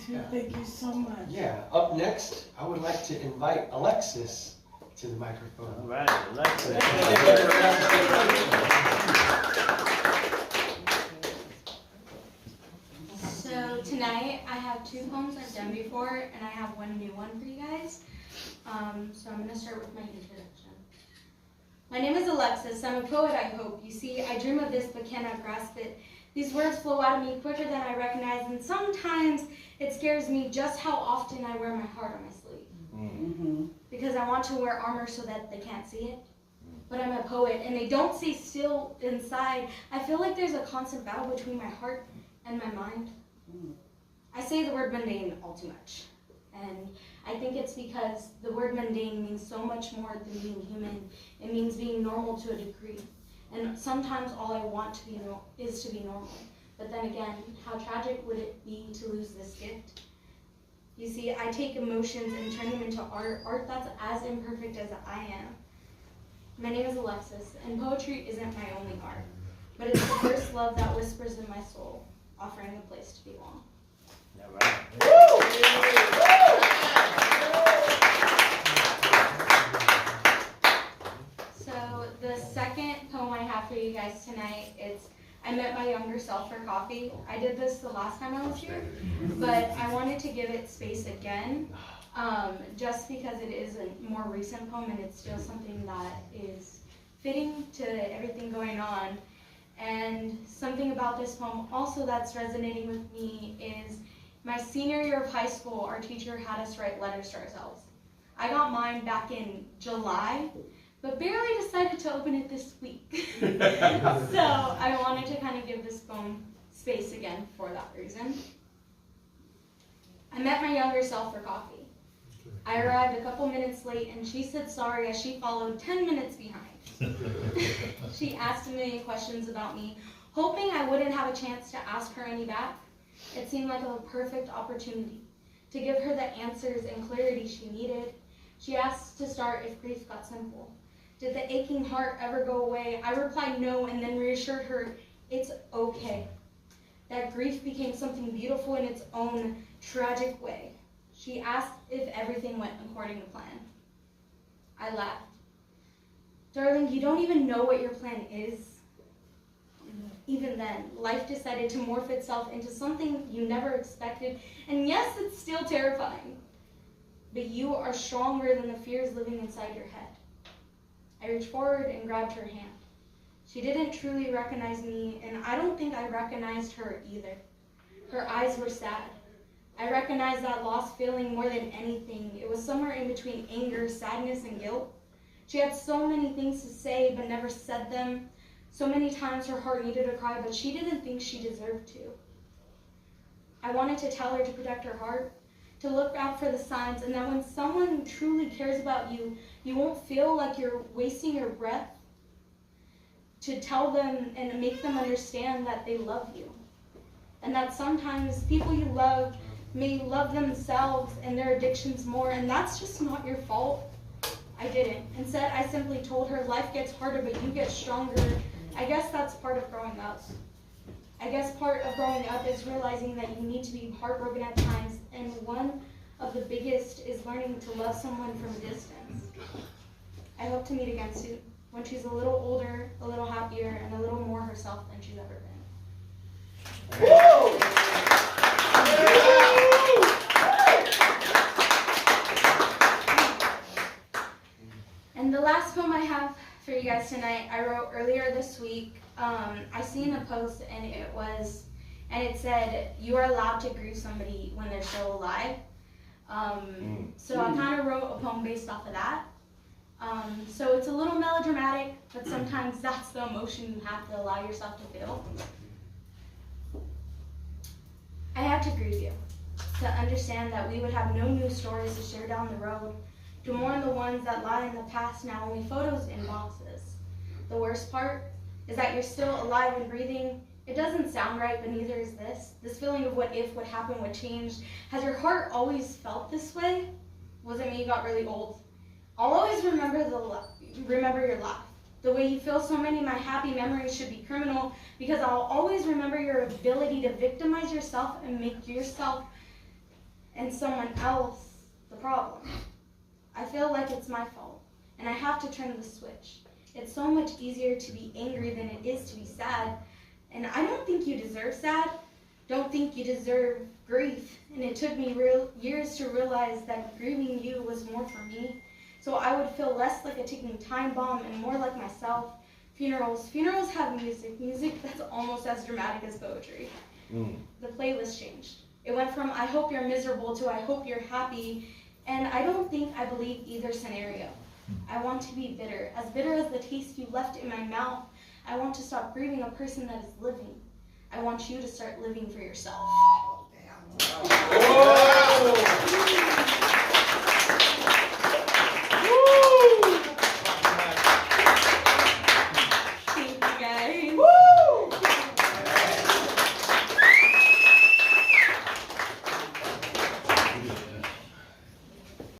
too. Thank you so much. Yeah. Up next, I would like to invite Alexis to the microphone. All right, Alexis. So tonight I have two poems I've done before, and I have one new one for you guys. So I'm going to start with my introduction. My name is Alexis. I'm a poet, I hope. You see, I dream of this but cannot grasp it. These words flow out of me quicker than I recognize, and sometimes it scares me just how often I wear my heart on my sleeve. Mm-hmm. Because I want to wear armor so that they can't see it. But I'm a poet, and they don't stay still inside. I feel like there's a constant battle between my heart and my mind. I say the word mundane all too much. And I think it's because the word mundane means so much more than being human. It means being normal to a degree. And sometimes all I want to be is to be normal. But then again, how tragic would it be to lose this gift? You see, I take emotions and turn them into art that's as imperfect as I am. My name is Alexis, and poetry isn't my only art, but it's the first love that whispers in my soul, offering a place to belong. All right. So the second poem I have for you guys tonight is I Met My Younger Self for Coffee. I did this the last time I was here, but I wanted to give it space again, just because it is a more recent poem and it's still something that is fitting to everything going on. And something about this poem also that's resonating with me is my senior year of high school, our teacher had us write letters to ourselves. I got mine back in July, but barely decided to open it this week. So I wanted to kind of give this poem space again for that reason. I met my younger self for coffee. I arrived a couple minutes late and she said sorry as she followed 10 minutes behind. She asked a million questions about me, hoping I wouldn't have a chance to ask her any back. It seemed like a perfect opportunity to give her the answers and clarity she needed. She asked to start if grief got simple. Did the aching heart ever go away? I replied no and then reassured her it's okay. That grief became something beautiful in its own tragic way. She asked if everything went according to plan. I laughed. Darling, you don't even know what your plan is. Even then, life decided to morph itself into something you never expected, and yes, it's still terrifying. But you are stronger than the fears living inside your head. I reached forward and grabbed her hand. She didn't truly recognize me, and I don't think I recognized her either. Her eyes were sad. I recognized that lost feeling more than anything. It was somewhere in between anger, sadness, and guilt. She had so many things to say, but never said them. So many times her heart needed to cry, but she didn't think she deserved to. I wanted to tell her to protect her heart, to look out for the signs, and that when someone truly cares about you, you won't feel like you're wasting your breath, to tell them and make them understand that they love you. And that sometimes people you love may love themselves and their addictions more, and that's just not your fault. I didn't. Instead, I simply told her life gets harder, but you get stronger. I guess that's part of growing up. I guess part of growing up is realizing that you need to be heartbroken at times, and one of the biggest is learning to love someone from a distance. I hope to meet again soon, when she's a little older, a little happier, and a little more herself than she's ever been. Woo! And the last poem I have for you guys tonight, I wrote earlier this week. I seen a post and it said, you are allowed to grieve somebody when they're still alive. So I kind of wrote a poem based off of that. So it's a little melodramatic, but sometimes that's the emotion you have to allow yourself to feel. I had to grieve you, to understand that we would have no new stories to share down the road, to mourn the ones that lie in the past now, only photos in boxes. The worst part is that you're still alive and breathing. It doesn't sound right, but neither is this. This feeling of what if, what happened, what changed. Has your heart always felt this way? Was it me you got really old? I'll always remember your laugh. The way you feel so many of my happy memories should be criminal, because I'll always remember your ability to victimize yourself and make yourself and someone else the problem. I feel like it's my fault, and I have to turn the switch. It's so much easier to be angry than it is to be sad, and I don't think you deserve sad. Don't think you deserve grief, and it took me years to realize that grieving you was more for me, so I would feel less like a ticking time bomb and more like myself. Funerals have music that's almost as dramatic as poetry. The playlist changed. It went from I hope you're miserable to I hope you're happy, and I don't think I believe either scenario. I want to be bitter as the taste you left in my mouth. I want to stop grieving a person that is living. I want you to start living for yourself. Oh,